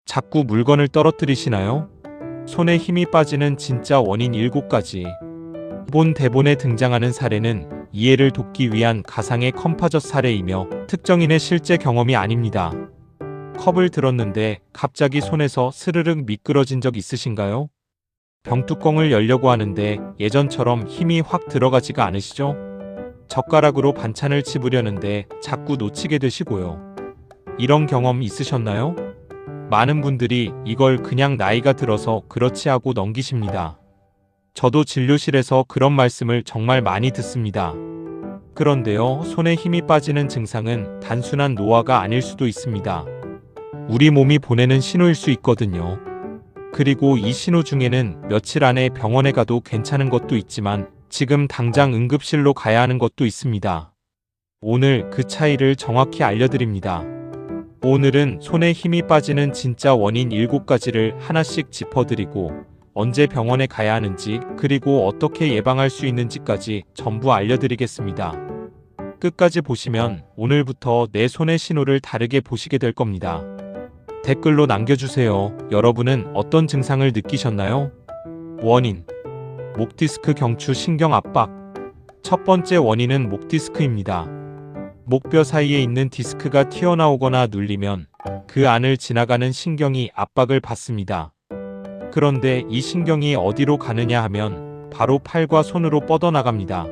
자꾸 물건을 떨어뜨리시나요? 손에 힘이 빠지는 진짜 원인 7가지. 본 대본에 등장하는 사례는 이해를 돕기 위한 가상의 컴파젓 사례이며 특정인의 실제 경험이 아닙니다. 컵을 들었는데 갑자기 손에서 스르륵 미끄러진 적 있으신가요? 병뚜껑을 열려고 하는데 예전처럼 힘이 확 들어가지가 않으시죠? 젓가락으로 반찬을 집으려는데 자꾸 놓치게 되시고요. 이런 경험 있으셨나요? 많은 분들이 이걸 그냥 나이가 들어서 그렇지 하고 넘기십니다. 저도 진료실에서 그런 말씀을 정말 많이 듣습니다. 그런데요, 손에 힘이 빠지는 증상은 단순한 노화가 아닐 수도 있습니다. 우리 몸이 보내는 신호일 수 있거든요. 그리고 이 신호 중에는 며칠 안에 병원에 가도 괜찮은 것도 있지만 지금 당장 응급실로 가야 하는 것도 있습니다. 오늘 그 차이를 정확히 알려드립니다. 오늘은 손에 힘이 빠지는 진짜 원인 7가지를 하나씩 짚어드리고 언제 병원에 가야 하는지 그리고 어떻게 예방할 수 있는지까지 전부 알려드리겠습니다. 끝까지 보시면 오늘부터 내 손의 신호를 다르게 보시게 될 겁니다. 댓글로 남겨주세요. 여러분은 어떤 증상을 느끼셨나요? 원인: 목 디스크 경추 신경 압박. 첫 번째 원인은 목 디스크입니다. 목뼈 사이에 있는 디스크가 튀어나오거나 눌리면 그 안을 지나가는 신경이 압박을 받습니다. 그런데 이 신경이 어디로 가느냐 하면 바로 팔과 손으로 뻗어나갑니다.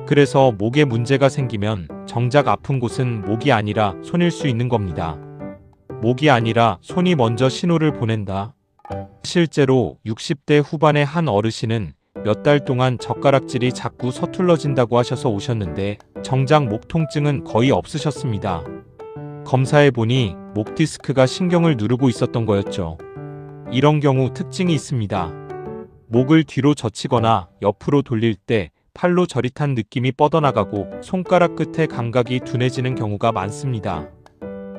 그래서 목에 문제가 생기면 정작 아픈 곳은 목이 아니라 손일 수 있는 겁니다. 목이 아니라 손이 먼저 신호를 보낸다. 실제로 60대 후반의 한 어르신은 몇 달 동안 젓가락질이 자꾸 서툴러진다고 하셔서 오셨는데 정작 목 통증은 거의 없으셨습니다. 검사해보니 목 디스크가 신경을 누르고 있었던 거였죠. 이런 경우 특징이 있습니다. 목을 뒤로 젖히거나 옆으로 돌릴 때 팔로 저릿한 느낌이 뻗어나가고 손가락 끝에 감각이 둔해지는 경우가 많습니다.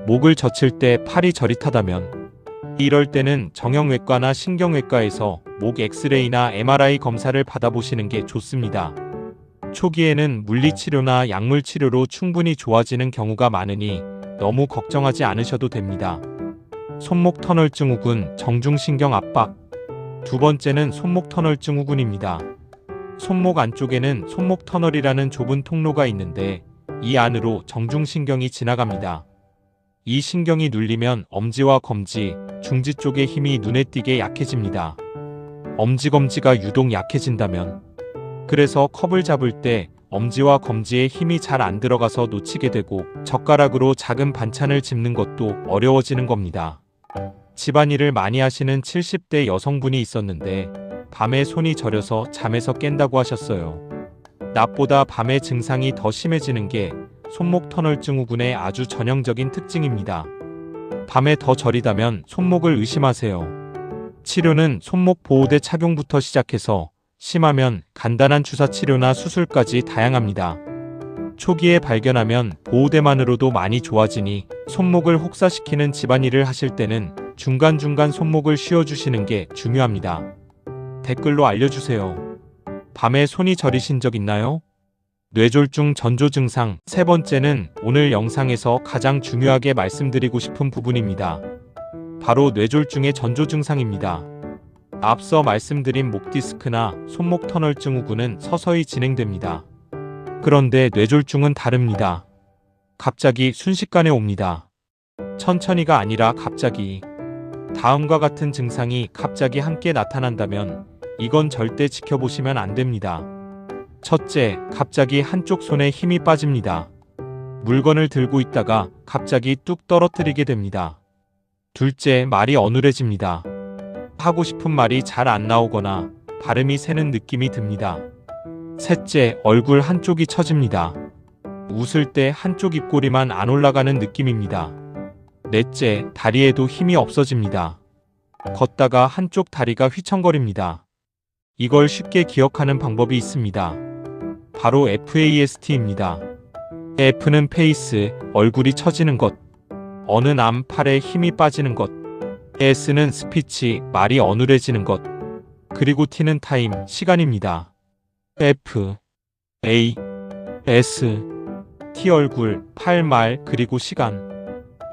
목을 젖힐 때 팔이 저릿하다면 이럴 때는 정형외과나 신경외과에서 목 엑스레이나 MRI 검사를 받아보시는 게 좋습니다. 초기에는 물리치료나 약물치료로 충분히 좋아지는 경우가 많으니 너무 걱정하지 않으셔도 됩니다. 손목 터널 증후군, 정중신경 압박. 두 번째는 손목 터널 증후군입니다. 손목 안쪽에는 손목 터널이라는 좁은 통로가 있는데 이 안으로 정중신경이 지나갑니다. 이 신경이 눌리면 엄지와 검지, 중지 쪽의 힘이 눈에 띄게 약해집니다. 엄지검지가 유독 약해진다면, 그래서 컵을 잡을 때 엄지와 검지에 힘이 잘 안 들어가서 놓치게 되고 젓가락으로 작은 반찬을 집는 것도 어려워지는 겁니다. 집안일을 많이 하시는 70대 여성분이 있었는데 밤에 손이 저려서 잠에서 깬다고 하셨어요. 낮보다 밤에 증상이 더 심해지는 게 손목 터널 증후군의 아주 전형적인 특징입니다. 밤에 더 저리다면 손목을 의심하세요. 치료는 손목 보호대 착용부터 시작해서 심하면 간단한 주사 치료나 수술까지 다양합니다. 초기에 발견하면 보호대만으로도 많이 좋아지니 손목을 혹사시키는 집안일을 하실 때는 중간중간 손목을 쉬어주시는 게 중요합니다. 댓글로 알려주세요. 밤에 손이 저리신 적 있나요? 뇌졸중 전조 증상. 세 번째는 오늘 영상에서 가장 중요하게 말씀드리고 싶은 부분입니다. 바로 뇌졸중의 전조 증상입니다. 앞서 말씀드린 목 디스크나 손목 터널 증후군은 서서히 진행됩니다. 그런데 뇌졸중은 다릅니다. 갑자기 순식간에 옵니다. 천천히가 아니라 갑자기. 다음과 같은 증상이 갑자기 함께 나타난다면 이건 절대 지켜보시면 안 됩니다. 첫째, 갑자기 한쪽 손에 힘이 빠집니다. 물건을 들고 있다가 갑자기 뚝 떨어뜨리게 됩니다. 둘째, 말이 어눌해집니다. 하고 싶은 말이 잘 안 나오거나 발음이 새는 느낌이 듭니다. 셋째, 얼굴 한쪽이 처집니다. 웃을 때 한쪽 입꼬리만 안 올라가는 느낌입니다. 넷째, 다리에도 힘이 없어집니다. 걷다가 한쪽 다리가 휘청거립니다. 이걸 쉽게 기억하는 방법이 있습니다. 바로 FAST입니다. F는 페이스, 얼굴이 처지는 것. 어느 남, 팔에 힘이 빠지는 것. S는 스피치, 말이 어눌해지는 것. 그리고 T는 타임, 시간입니다. F, A, S, T 얼굴, 팔, 말, 그리고 시간.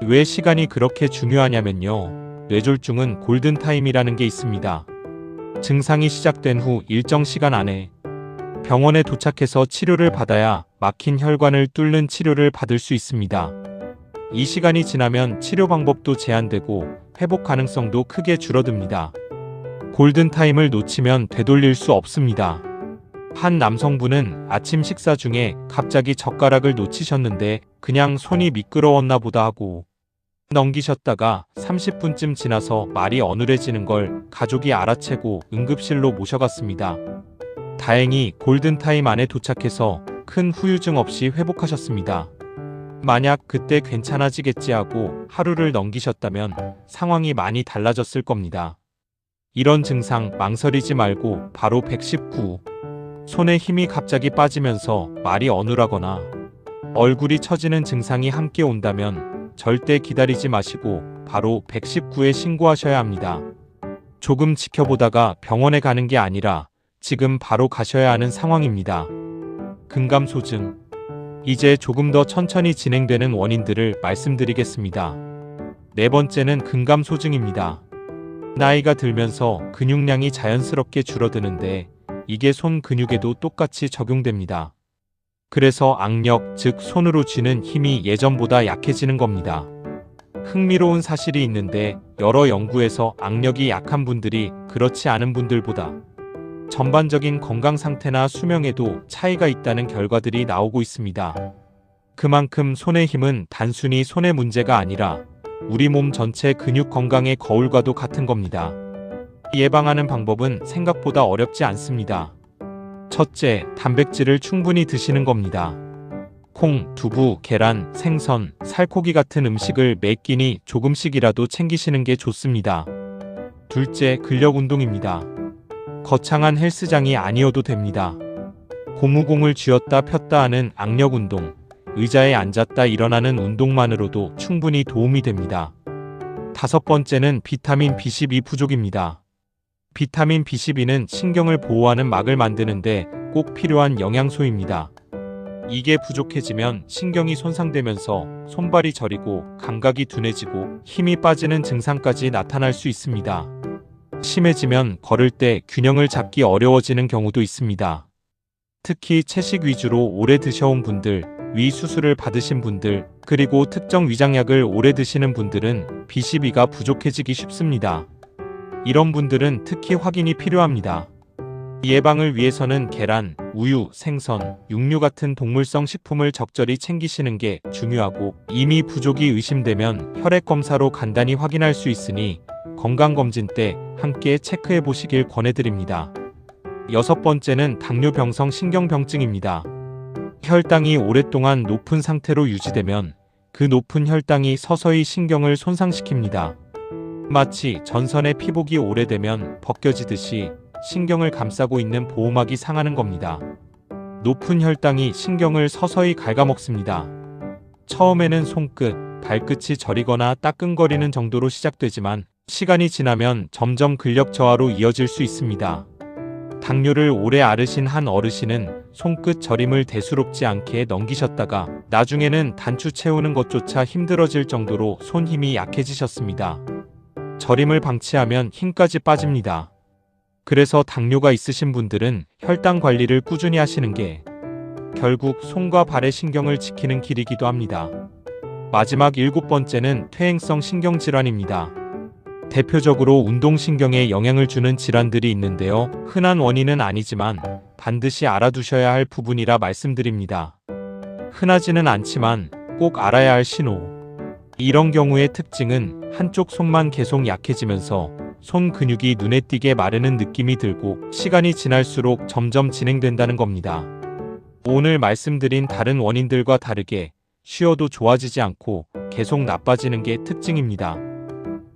왜 시간이 그렇게 중요하냐면요. 뇌졸중은 골든타임이라는 게 있습니다. 증상이 시작된 후 일정 시간 안에 병원에 도착해서 치료를 받아야 막힌 혈관을 뚫는 치료를 받을 수 있습니다. 이 시간이 지나면 치료 방법도 제한되고 회복 가능성도 크게 줄어듭니다. 골든타임을 놓치면 되돌릴 수 없습니다. 한 남성분은 아침 식사 중에 갑자기 젓가락을 놓치셨는데 그냥 손이 미끄러웠나 보다 하고 넘기셨다가 30분쯤 지나서 말이 어눌해지는 걸 가족이 알아채고 응급실로 모셔갔습니다. 다행히 골든타임 안에 도착해서 큰 후유증 없이 회복하셨습니다. 만약 그때 괜찮아지겠지 하고 하루를 넘기셨다면 상황이 많이 달라졌을 겁니다. 이런 증상 망설이지 말고 바로 119. 손에 힘이 갑자기 빠지면서 말이 어눌하거나 얼굴이 처지는 증상이 함께 온다면 절대 기다리지 마시고 바로 119에 신고하셔야 합니다. 조금 지켜보다가 병원에 가는 게 아니라 지금 바로 가셔야 하는 상황입니다. 근감소증. 이제 조금 더 천천히 진행되는 원인들을 말씀드리겠습니다. 네 번째는 근감소증입니다. 나이가 들면서 근육량이 자연스럽게 줄어드는데 이게 손 근육에도 똑같이 적용됩니다. 그래서 악력, 즉 손으로 쥐는 힘이 예전보다 약해지는 겁니다. 흥미로운 사실이 있는데 여러 연구에서 악력이 약한 분들이 그렇지 않은 분들보다 전반적인 건강 상태나 수명에도 차이가 있다는 결과들이 나오고 있습니다. 그만큼 손의 힘은 단순히 손의 문제가 아니라 우리 몸 전체 근육 건강의 거울과도 같은 겁니다. 예방하는 방법은 생각보다 어렵지 않습니다. 첫째, 단백질을 충분히 드시는 겁니다. 콩, 두부, 계란, 생선, 살코기 같은 음식을 매 끼니 조금씩이라도 챙기시는 게 좋습니다. 둘째, 근력 운동입니다. 거창한 헬스장이 아니어도 됩니다. 고무공을 쥐었다 폈다 하는 악력 운동, 의자에 앉았다 일어나는 운동만으로도 충분히 도움이 됩니다. 다섯 번째는 비타민 B12 부족입니다. 비타민 B12는 신경을 보호하는 막을 만드는데 꼭 필요한 영양소입니다. 이게 부족해지면 신경이 손상되면서 손발이 저리고 감각이 둔해지고 힘이 빠지는 증상까지 나타날 수 있습니다. 심해지면 걸을 때 균형을 잡기 어려워지는 경우도 있습니다. 특히 채식 위주로 오래 드셔온 분들, 위 수술을 받으신 분들, 그리고 특정 위장약을 오래 드시는 분들은 B12가 부족해지기 쉽습니다. 이런 분들은 특히 확인이 필요합니다. 예방을 위해서는 계란, 우유, 생선, 육류 같은 동물성 식품을 적절히 챙기시는 게 중요하고 이미 부족이 의심되면 혈액검사로 간단히 확인할 수 있으니 건강검진 때 함께 체크해 보시길 권해드립니다. 여섯 번째는 당뇨병성 신경병증입니다. 혈당이 오랫동안 높은 상태로 유지되면 그 높은 혈당이 서서히 신경을 손상시킵니다. 마치 전선의 피복이 오래되면 벗겨지듯이 신경을 감싸고 있는 보호막이 상하는 겁니다. 높은 혈당이 신경을 서서히 갉아먹습니다. 처음에는 손끝, 발끝이 저리거나 따끔거리는 정도로 시작되지만 시간이 지나면 점점 근력 저하로 이어질 수 있습니다. 당뇨를 오래 앓으신 한 어르신은 손끝 저림을 대수롭지 않게 넘기셨다가 나중에는 단추 채우는 것조차 힘들어질 정도로 손 힘이 약해지셨습니다. 저림을 방치하면 힘까지 빠집니다. 그래서 당뇨가 있으신 분들은 혈당 관리를 꾸준히 하시는 게 결국 손과 발의 신경을 지키는 길이기도 합니다. 마지막 일곱 번째는 퇴행성 신경질환입니다. 대표적으로 운동신경에 영향을 주는 질환들이 있는데요. 흔한 원인은 아니지만 반드시 알아두셔야 할 부분이라 말씀드립니다. 흔하지는 않지만 꼭 알아야 할 신호. 이런 경우의 특징은 한쪽 손만 계속 약해지면서 손 근육이 눈에 띄게 마르는 느낌이 들고 시간이 지날수록 점점 진행된다는 겁니다. 오늘 말씀드린 다른 원인들과 다르게 쉬어도 좋아지지 않고 계속 나빠지는 게 특징입니다.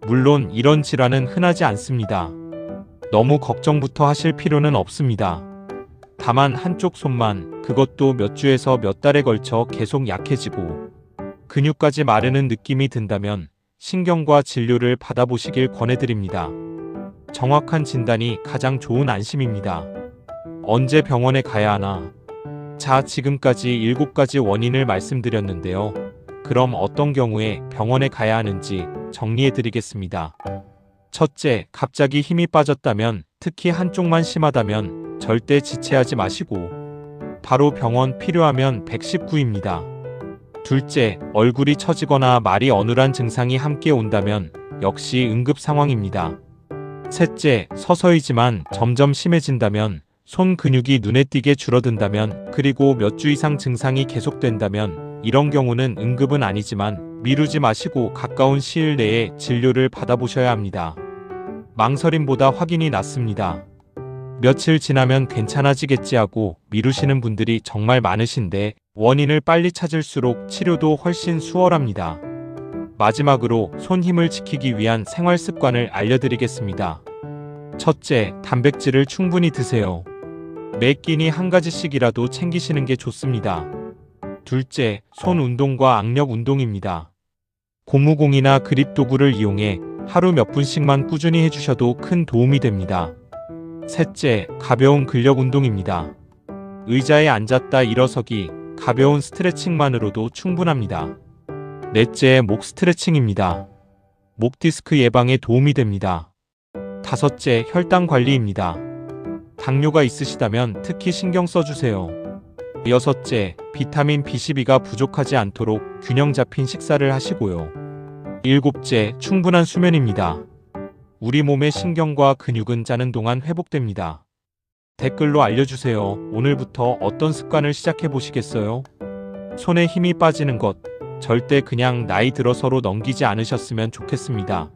물론 이런 질환은 흔하지 않습니다. 너무 걱정부터 하실 필요는 없습니다. 다만 한쪽 손만, 그것도 몇 주에서 몇 달에 걸쳐 계속 약해지고 근육까지 마르는 느낌이 든다면 신경과 진료를 받아보시길 권해드립니다. 정확한 진단이 가장 좋은 안심입니다. 언제 병원에 가야 하나? 자, 지금까지 7가지 원인을 말씀드렸는데요. 그럼 어떤 경우에 병원에 가야 하는지 정리해드리겠습니다. 첫째, 갑자기 힘이 빠졌다면, 특히 한쪽만 심하다면 절대 지체하지 마시고 바로 병원 필요하면 119입니다. 둘째, 얼굴이 처지거나 말이 어눌한 증상이 함께 온다면 역시 응급 상황입니다. 셋째, 서서히지만 점점 심해진다면, 손 근육이 눈에 띄게 줄어든다면, 그리고 몇 주 이상 증상이 계속된다면 이런 경우는 응급은 아니지만 미루지 마시고 가까운 시일 내에 진료를 받아보셔야 합니다. 망설임보다 확인이 낫습니다. 며칠 지나면 괜찮아지겠지 하고 미루시는 분들이 정말 많으신데 원인을 빨리 찾을수록 치료도 훨씬 수월합니다. 마지막으로 손 힘을 지키기 위한 생활 습관을 알려드리겠습니다. 첫째, 단백질을 충분히 드세요. 매 끼니 한 가지씩이라도 챙기시는 게 좋습니다. 둘째, 손 운동과 악력 운동입니다. 고무공이나 그립 도구를 이용해 하루 몇 분씩만 꾸준히 해주셔도 큰 도움이 됩니다. 셋째, 가벼운 근력 운동입니다. 의자에 앉았다 일어서기, 가벼운 스트레칭만으로도 충분합니다. 넷째, 목 스트레칭입니다. 목 디스크 예방에 도움이 됩니다. 다섯째, 혈당 관리입니다. 당뇨가 있으시다면 특히 신경 써주세요. 여섯째, 비타민 B12가 부족하지 않도록 균형 잡힌 식사를 하시고요. 일곱째, 충분한 수면입니다. 우리 몸의 신경과 근육은 자는 동안 회복됩니다. 댓글로 알려주세요. 오늘부터 어떤 습관을 시작해 보시겠어요? 손에 힘이 빠지는 것, 절대 그냥 나이 들어서로 넘기지 않으셨으면 좋겠습니다.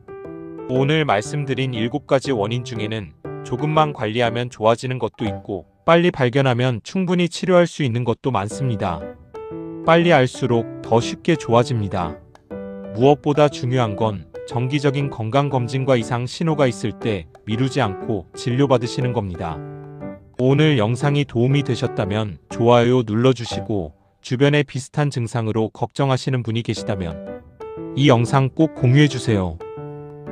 오늘 말씀드린 7가지 원인 중에는 조금만 관리하면 좋아지는 것도 있고, 빨리 발견하면 충분히 치료할 수 있는 것도 많습니다. 빨리 알수록 더 쉽게 좋아집니다. 무엇보다 중요한 건 정기적인 건강검진과 이상 신호가 있을 때 미루지 않고 진료받으시는 겁니다. 오늘 영상이 도움이 되셨다면 좋아요 눌러주시고, 주변에 비슷한 증상으로 걱정하시는 분이 계시다면 이 영상 꼭 공유해주세요.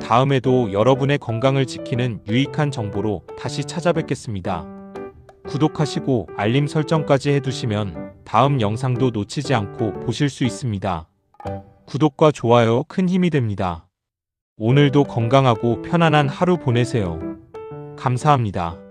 다음에도 여러분의 건강을 지키는 유익한 정보로 다시 찾아뵙겠습니다. 구독하시고 알림 설정까지 해두시면 다음 영상도 놓치지 않고 보실 수 있습니다. 구독과 좋아요 큰 힘이 됩니다. 오늘도 건강하고 편안한 하루 보내세요. 감사합니다.